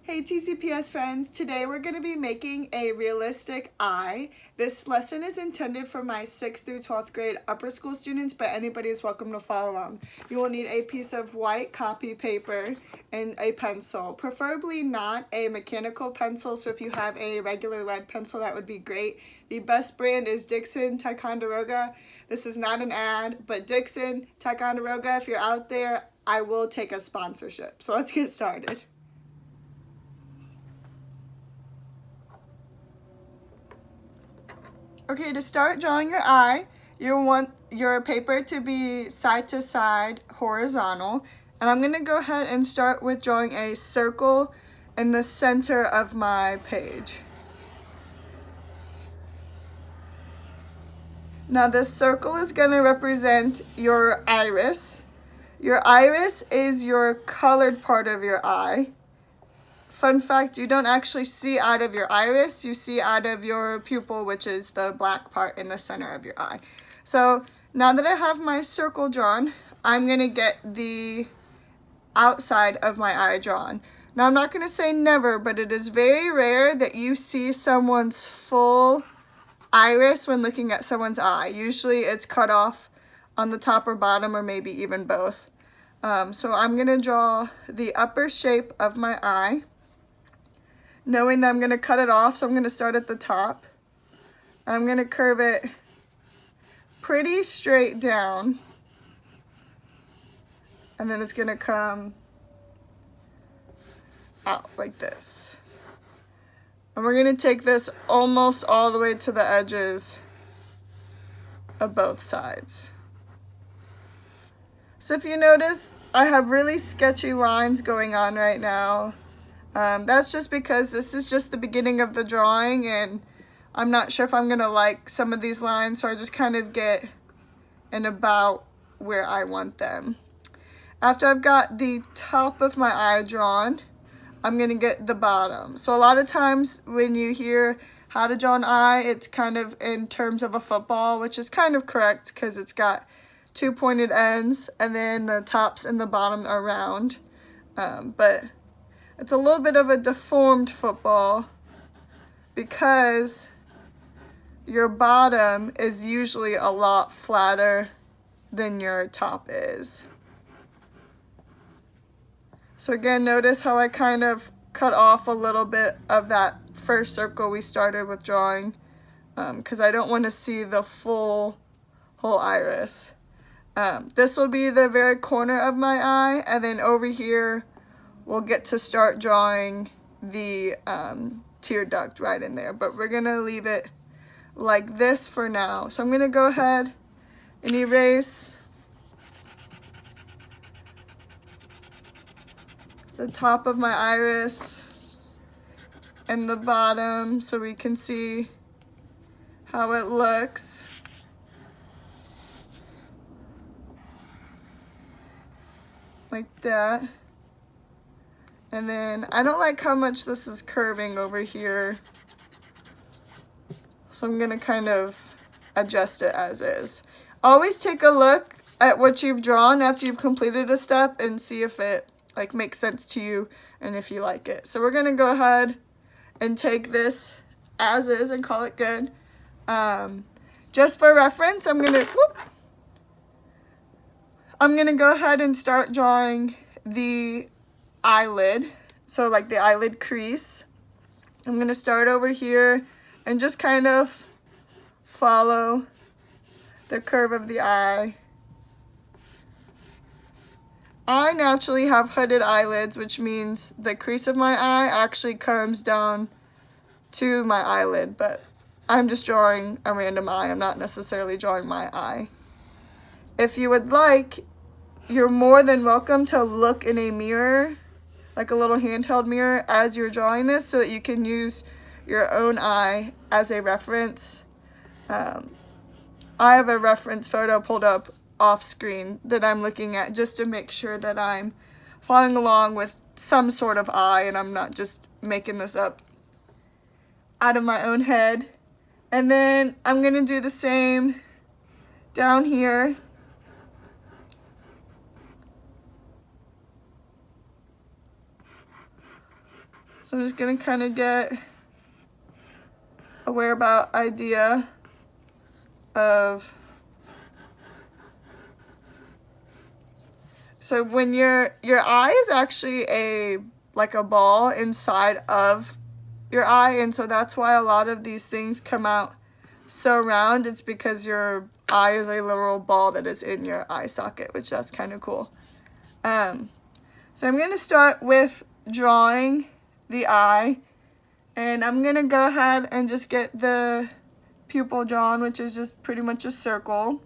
Hey TCPS friends, today we're going to be making a realistic eye. This lesson is intended for my 6th through 12th grade upper school students, but anybody is welcome to follow along. You will need a piece of white copy paper and a pencil, preferably not a mechanical pencil, so if you have a regular lead pencil that would be great. The best brand is Dixon Ticonderoga. This is not an ad, but Dixon Ticonderoga, if you're out there, I will take a sponsorship. So let's get started. Okay, to start drawing your eye, you want your paper to be side to side horizontal. And I'm going to go ahead and start with drawing a circle in the center of my page. Now this circle is going to represent your iris. Your iris is your colored part of your eye. Fun fact, you don't actually see out of your iris, you see out of your pupil, which is the black part in the center of your eye. So now that I have my circle drawn, I'm going to get the outside of my eye drawn. Now I'm not going to say never, but it is very rare that you see someone's full iris when looking at someone's eye. Usually it's cut off on the top or bottom or maybe even both. So I'm going to draw the upper shape of my eye, knowing that I'm going to cut it off, so I'm going to start at the top. I'm going to curve it pretty straight down, and then it's going to come out like this. And we're going to take this almost all the way to the edges of both sides. So if you notice, I have really sketchy lines going on right now. That's just because this is just the beginning of the drawing and I'm not sure if I'm going to like some of these lines, so I just kind of get in about where I want them. After I've got the top of my eye drawn, I'm going to get the bottom. So a lot of times when you hear how to draw an eye, it's kind of in terms of a football, which is kind of correct because it's got two pointed ends and then the tops and the bottom are round. But it's a little bit of a deformed football because your bottom is usually a lot flatter than your top is. So again, notice how I kind of cut off a little bit of that first circle we started with drawing because I don't want to see the whole iris. This will be the very corner of my eye, and then over here we'll get to start drawing the tear duct right in there, but we're going to leave it like this for now. So I'm going to go ahead and erase the top of my iris and the bottom so we can see how it looks. Like that. And then I don't like how much this is curving over here, so I'm going to kind of adjust it as is. Always take a look at what you've drawn after you've completed a step and see if it makes sense to you and if you like it. So we're going to go ahead and take this as is and call it good. Just for reference, I'm going to go ahead and start drawing the eyelid, so like the eyelid crease. I'm going to start over here and just kind of follow the curve of the eye. I naturally have hooded eyelids, which means the crease of my eye actually comes down to my eyelid, but I'm just drawing a random eye. I'm not necessarily drawing my eye. If you would like, you're more than welcome to look in a mirror, like a little handheld mirror, as you're drawing this so that you can use your own eye as a reference. I have a reference photo pulled up off screen that I'm looking at just to make sure that I'm following along with some sort of eye and I'm not just making this up out of my own head. And then I'm going to do the same down here. So I'm just gonna kind of get a whereabout idea of, so when your eye is actually like a ball inside of your eye, and so that's why a lot of these things come out so round. It's because your eye is a literal ball that is in your eye socket, which that's kind of cool. So I'm going to start with drawing the eye, and I'm going to go ahead and just get the pupil drawn, which is just pretty much a circle.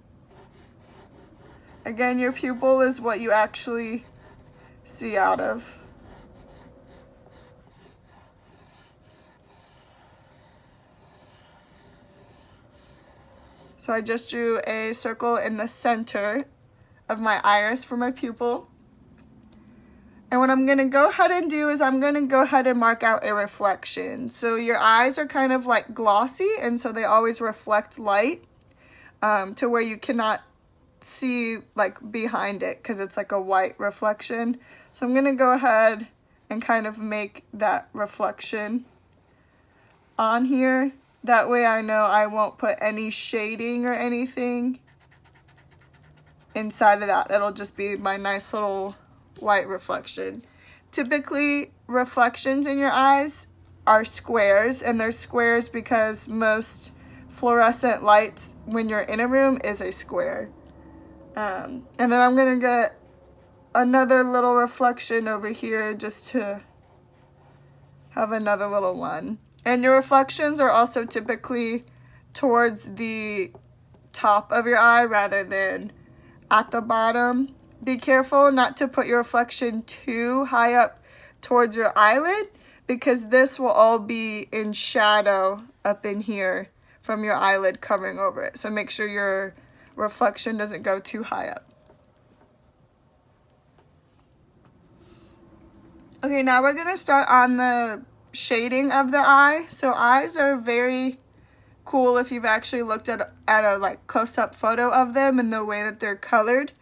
Again, your pupil is what you actually see out of. So I just drew a circle in the center of my iris for my pupil. And what I'm going to go ahead and do is I'm going to go ahead and mark out a reflection. So your eyes are kind of like glossy, and so they always reflect light to where you cannot see like behind it because it's like a white reflection. So I'm going to go ahead and kind of make that reflection on here. That way I know I won't put any shading or anything inside of that. It'll just be my nice little white reflection. Typically, reflections in your eyes are squares, and they're squares because most fluorescent lights when you're in a room is a square. And then I'm going to get another little reflection over here just to have another little one. And your reflections are also typically towards the top of your eye rather than at the bottom. Be careful not to put your reflection too high up towards your eyelid, because this will all be in shadow up in here from your eyelid covering over it. So make sure your reflection doesn't go too high up. Okay, now we're going to start on the shading of the eye. So eyes are very cool if you've actually looked at a like close-up photo of them and the way that they're colored.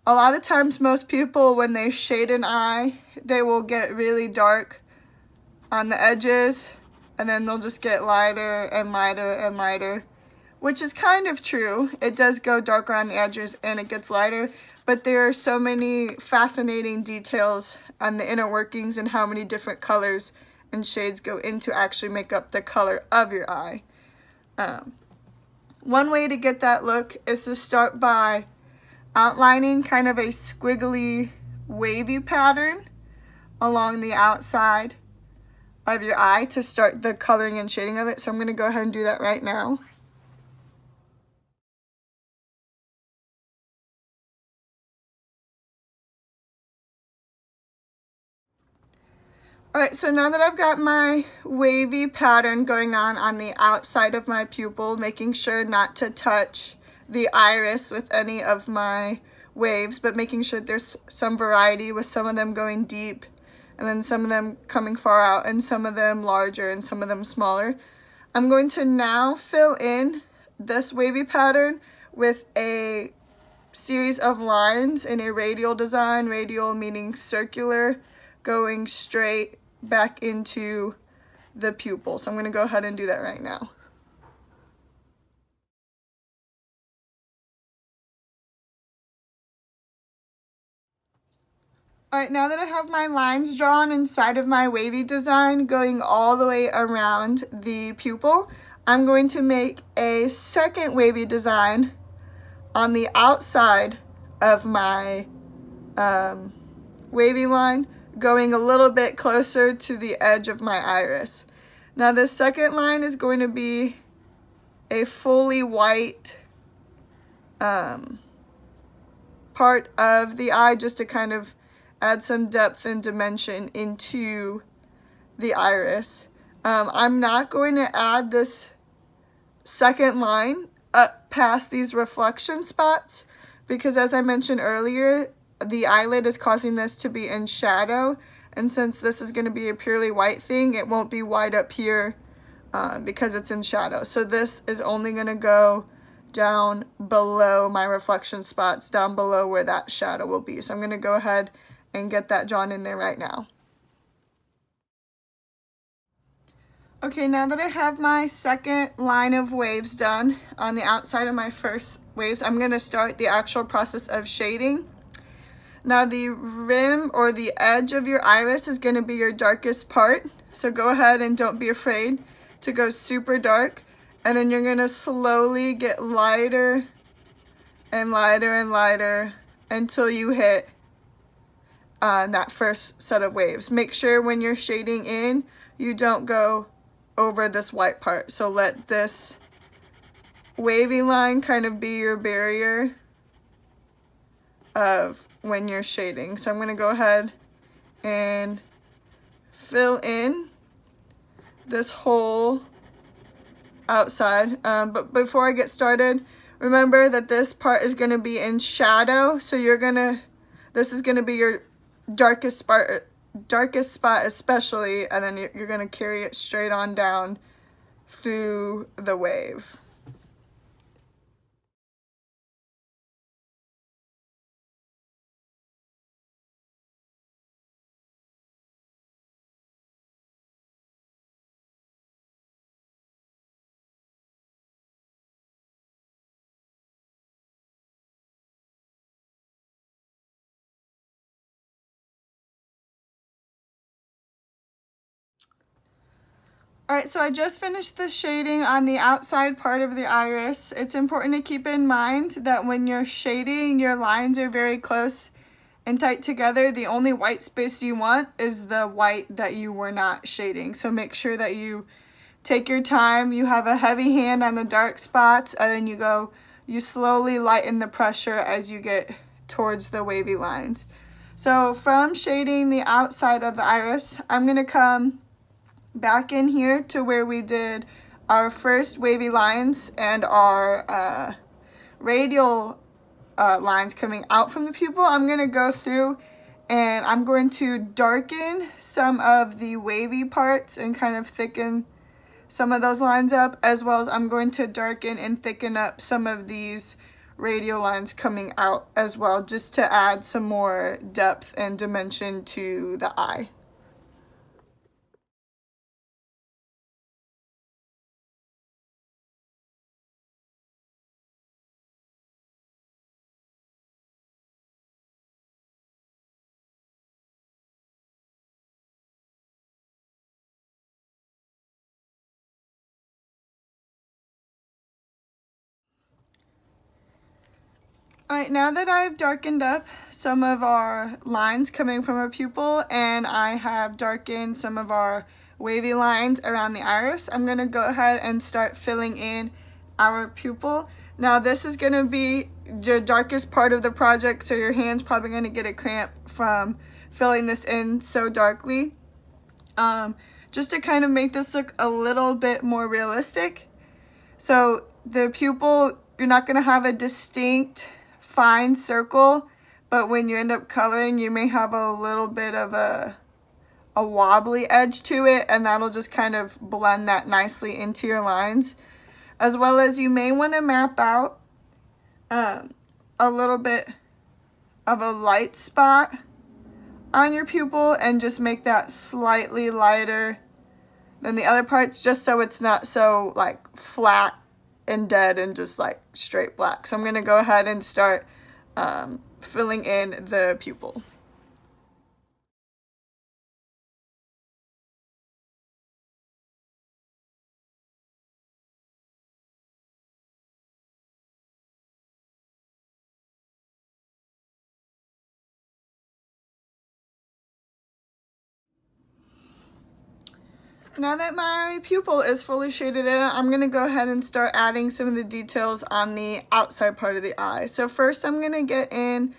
A lot of times most people, when they shade an eye, they will get really dark on the edges, and then they'll just get lighter and lighter and lighter, which is kind of true. It does go darker on the edges and it gets lighter, but there are so many fascinating details on the inner workings and how many different colors and shades go into actually make up the color of your eye. One way to get that look is to start by outlining kind of a squiggly, wavy pattern along the outside of your eye to start the coloring and shading of it. So I'm going to go ahead and do that right now. Alright, so now that I've got my wavy pattern going on the outside of my pupil, making sure not to touch the iris with any of my waves, but making sure there's some variety with some of them going deep and then some of them coming far out and some of them larger and some of them smaller. I'm going to now fill in this wavy pattern with a series of lines in a radial design, radial meaning circular, going straight back into the pupil. So I'm going to go ahead and do that right now. Alright, now that I have my lines drawn inside of my wavy design going all the way around the pupil, I'm going to make a second wavy design on the outside of my wavy line, going a little bit closer to the edge of my iris. Now this second line is going to be a fully white part of the eye, just to kind of add some depth and dimension into the iris. I'm not going to add this second line up past these reflection spots because, as I mentioned earlier, the eyelid is causing this to be in shadow, and since this is going to be a purely white thing, it won't be white up here because it's in shadow. So this is only going to go down below my reflection spots, down below where that shadow will be. So I'm going to go ahead and get that drawn in there right now. Okay, now that I have my second line of waves done on the outside of my first waves, I'm going to start the actual process of shading. Now the rim or the edge of your iris is going to be your darkest part. So go ahead and don't be afraid to go super dark. And then you're going to slowly get lighter and lighter and lighter until you hit that first set of waves. Make sure when you're shading in, you don't go over this white part. So let this wavy line kind of be your barrier of when you're shading. So I'm going to go ahead and fill in this whole outside. But before I get started, remember that this part is going to be in shadow. So this is going to be your darkest spot especially, and then you're going to carry it straight on down through the wave. Alright, so I just finished the shading on the outside part of the iris. It's important to keep in mind that when you're shading, your lines are very close and tight together. The only white space you want is the white that you were not shading. So make sure that you take your time, you have a heavy hand on the dark spots, and then you slowly lighten the pressure as you get towards the wavy lines. So from shading the outside of the iris, I'm going to come back in here to where we did our first wavy lines and our radial lines coming out from the pupil. I'm going to go through and I'm going to darken some of the wavy parts and kind of thicken some of those lines up, as well as I'm going to darken and thicken up some of these radial lines coming out as well, just to add some more depth and dimension to the eye. Alright, now that I've darkened up some of our lines coming from our pupil and I have darkened some of our wavy lines around the iris, I'm going to go ahead and start filling in our pupil. Now this is going to be your darkest part of the project, so your hand's probably going to get a cramp from filling this in so darkly. Just to kind of make this look a little bit more realistic. So the pupil, you're not going to have a distinct fine circle, but when you end up coloring, you may have a little bit of a wobbly edge to it, and that'll just kind of blend that nicely into your lines. As well as you may want to map out a little bit of a light spot on your pupil and just make that slightly lighter than the other parts, just so it's not so like flat and dead and just like straight black. So I'm going to go ahead and start filling in the pupil. Now that my pupil is fully shaded in, I'm going to go ahead and start adding some of the details on the outside part of the eye. So first I'm going to get in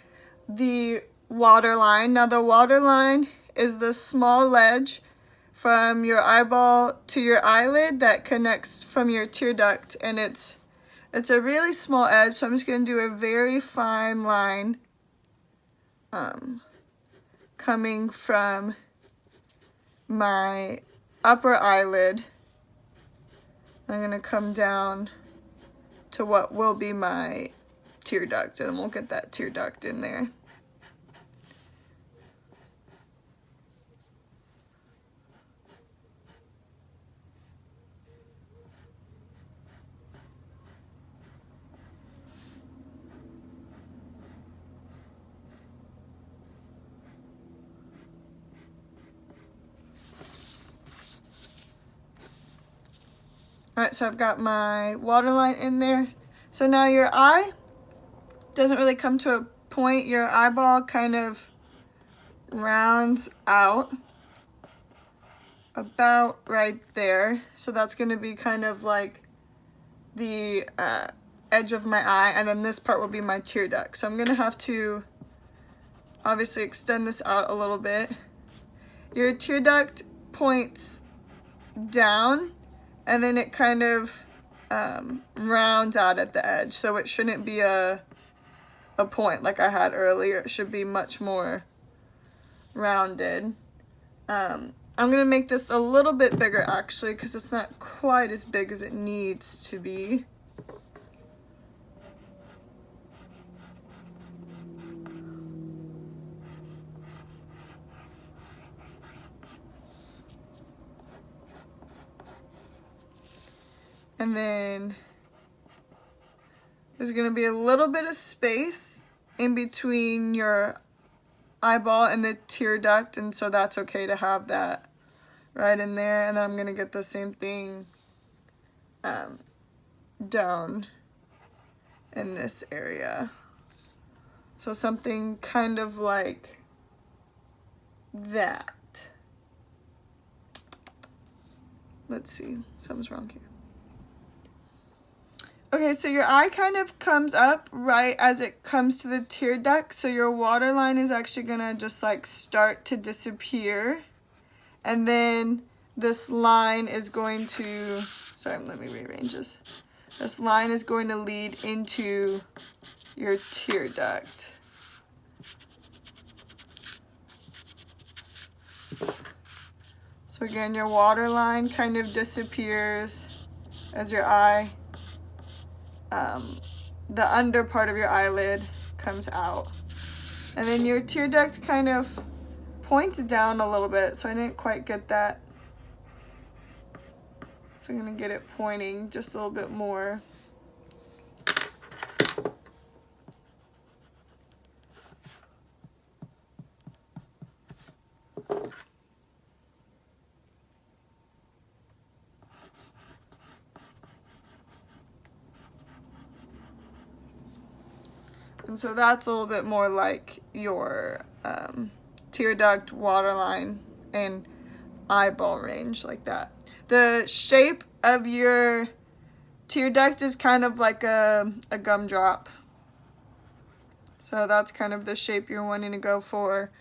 the waterline. Now the waterline is the small ledge from your eyeball to your eyelid that connects from your tear duct, and it's a really small edge, so I'm just going to do a very fine line coming from my upper eyelid. I'm going to come down to what will be my tear duct, and we'll get that tear duct in there. Alright, so I've got my waterline in there. So now your eye doesn't really come to a point. Your eyeball kind of rounds out about right there. So that's going to be kind of like the edge of my eye, and then this part will be my tear duct. So I'm going to have to obviously extend this out a little bit. Your tear duct points down, and then it kind of rounds out at the edge, so it shouldn't be a point like I had earlier. It should be much more rounded. I'm going to make this a little bit bigger actually, because it's not quite as big as it needs to be. And then there's going to be a little bit of space in between your eyeball and the tear duct, and so that's okay to have that right in there. And then I'm going to get the same thing down in this area. So something kind of like that. Let's see, something's wrong here. Okay, so your eye kind of comes up right as it comes to the tear duct, so your waterline is actually gonna just like start to disappear, and then this line is going to, sorry, let me rearrange this. This line is going to lead into your tear duct. So again, your waterline kind of disappears as your eye, the under part of your eyelid comes out. And then your tear duct kind of points down a little bit, so I didn't quite get that. So I'm going to get it pointing just a little bit more. And so that's a little bit more like your tear duct, waterline, and eyeball range, like that. The shape of your tear duct is kind of like a gumdrop. So that's kind of the shape you're wanting to go for.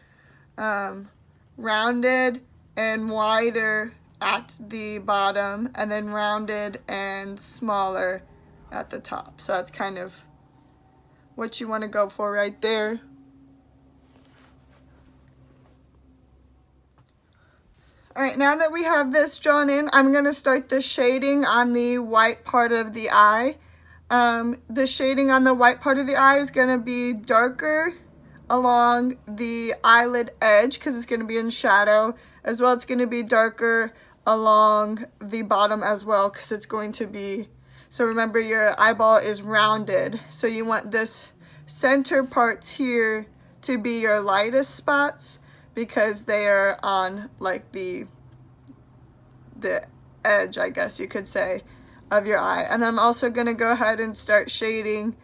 Rounded and wider at the bottom, and then rounded and smaller at the top. So that's kind of what you want to go for right there. Alright, now that we have this drawn in, I'm going to start the shading on the white part of the eye. The shading on the white part of the eye is going to be darker along the eyelid edge because it's going to be in shadow. As well, it's going to be darker along the bottom as well because it's going to be, so remember your eyeball is rounded. So you want this center parts here to be your lightest spots because they are on like the edge, I guess you could say, of your eye. And I'm also going to go ahead and start shading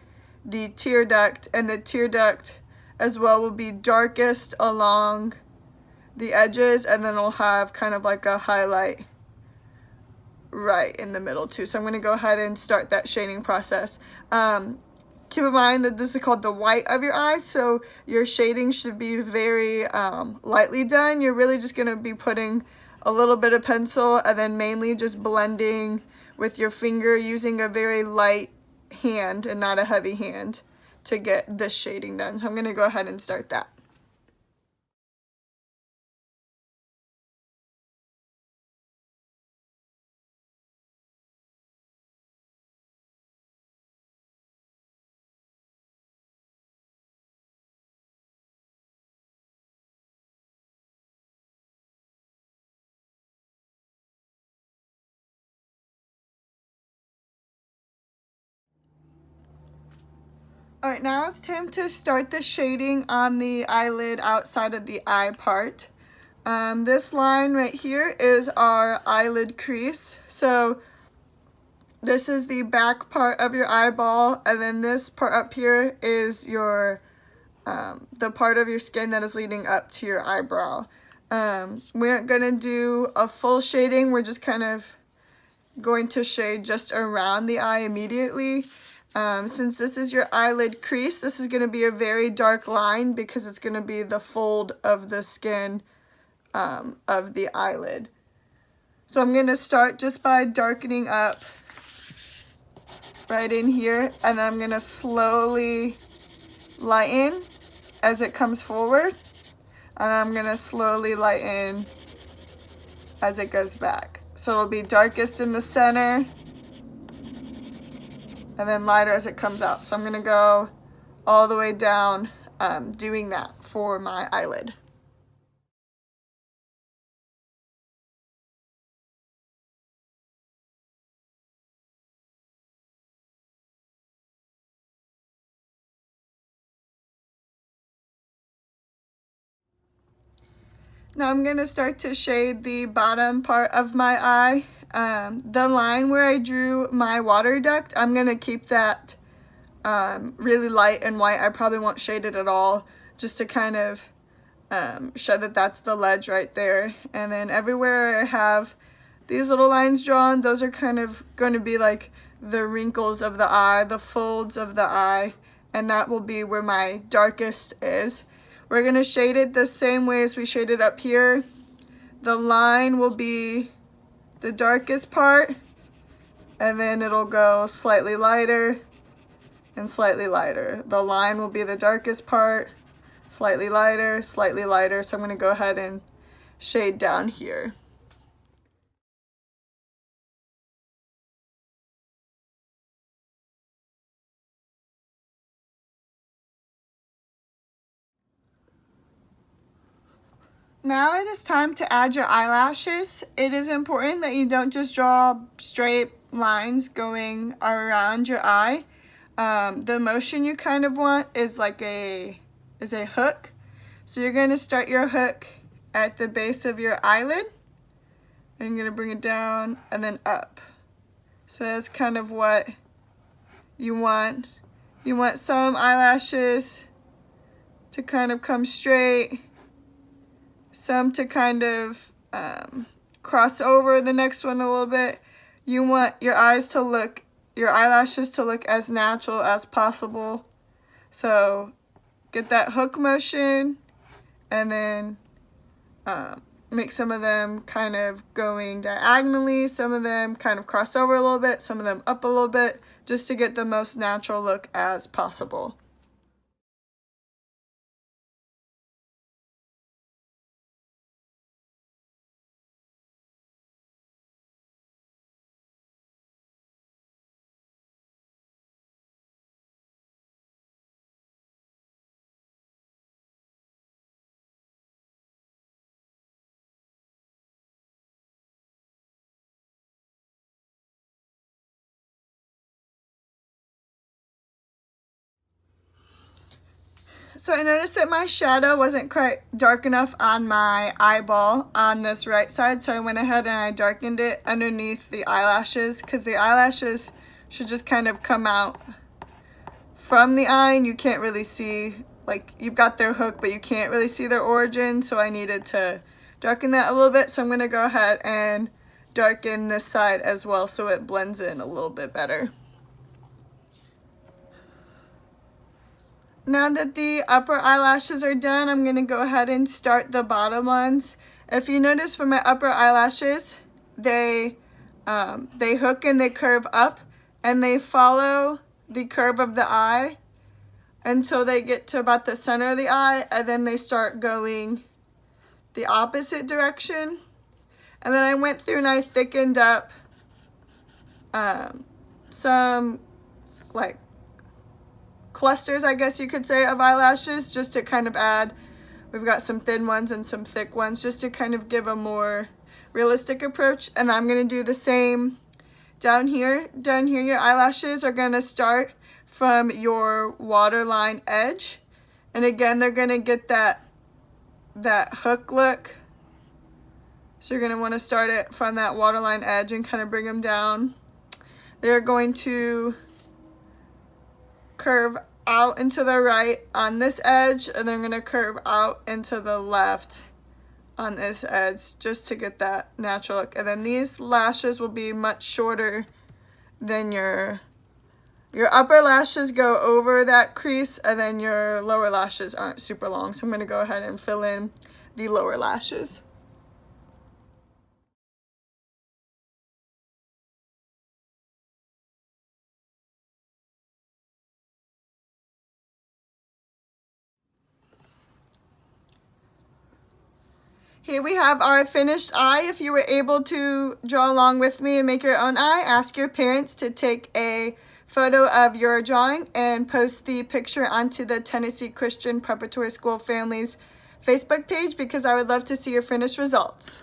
the tear duct, and the tear duct as well will be darkest along the edges, and then it'll have kind of like a highlight right in the middle too. So I'm going to go ahead and start that shading process. Keep in mind that this is called the white of your eye, so your shading should be very lightly done. You're really just going to be putting a little bit of pencil and then mainly just blending with your finger using a very light hand and not a heavy hand to get this shading done. So I'm going to go ahead and start that. Alright, now it's time to start the shading on the eyelid outside of the eye part. This line right here is our eyelid crease. So this is the back part of your eyeball, and then this part up here is your the part of your skin that is leading up to your eyebrow. We aren't going to do a full shading. We're just kind of going to shade just around the eye immediately. Since this is your eyelid crease, this is going to be a very dark line because it's going to be the fold of the skin of the eyelid. So I'm going to start just by darkening up right in here, and then I'm going to slowly lighten as it comes forward, and I'm going to slowly lighten as it goes back. So it'll be darkest in the center and then lighter as it comes out. So I'm going to go all the way down doing that for my eyelid. Now I'm going to start to shade the bottom part of my eye. The line where I drew my water duct, I'm going to keep that really light and white. I probably won't shade it at all, just to kind of show that that's the ledge right there. And then everywhere I have these little lines drawn, those are kind of going to be like the wrinkles of the eye, the folds of the eye, and that will be where my darkest is. We're going to shade it the same way as we shaded up here. The line will be the darkest part, and then it'll go slightly lighter and slightly lighter. The line will be the darkest part, slightly lighter, slightly lighter. So I'm going to go ahead and shade down here. Now it is time to add your eyelashes. It is important that you don't just draw straight lines going around your eye. The motion you kind of want is like a hook. So you're going to start your hook at the base of your eyelid, and you're going to bring it down and then up. So that's kind of what you want. You want some eyelashes to kind of come straight, some to kind of cross over the next one a little bit. You want your eyelashes to look as natural as possible. So get that hook motion, and then make some of them kind of going diagonally, some of them kind of cross over a little bit, some of them up a little bit, just to get the most natural look as possible. So I noticed that my shadow wasn't quite dark enough on my eyeball on this right side, so I went ahead and I darkened it underneath the eyelashes, because the eyelashes should just kind of come out from the eye and you can't really see, like, you've got their hook but you can't really see their origin, so I needed to darken that a little bit. So I'm going to go ahead and darken this side as well so it blends in a little bit better. Now that the upper eyelashes are done, I'm going to go ahead and start the bottom ones. If you notice for my upper eyelashes, they hook and they curve up, and they follow the curve of the eye until they get to about the center of the eye, and then they start going the opposite direction. And then I went through and I thickened up some like clusters, I guess you could say, of eyelashes, just to kind of add. We've got some thin ones and some thick ones, just to kind of give a more realistic approach. And I'm going to do the same down here. Down here, your eyelashes are going to start from your waterline edge, and again they're going to get that hook look. So you're going to want to start it from that waterline edge and kind of bring them down. They're going to curve out into the right on this edge, and they're going to curve out into the left on this edge just to get that natural look. And then these lashes will be much shorter than your upper lashes go over that crease, and then your lower lashes aren't super long. So I'm going to go ahead and fill in the lower lashes. Here we have our finished eye. If you were able to draw along with me and make your own eye, ask your parents to take a photo of your drawing and post the picture onto the Tennessee Christian Preparatory School Families Facebook page, because I would love to see your finished results.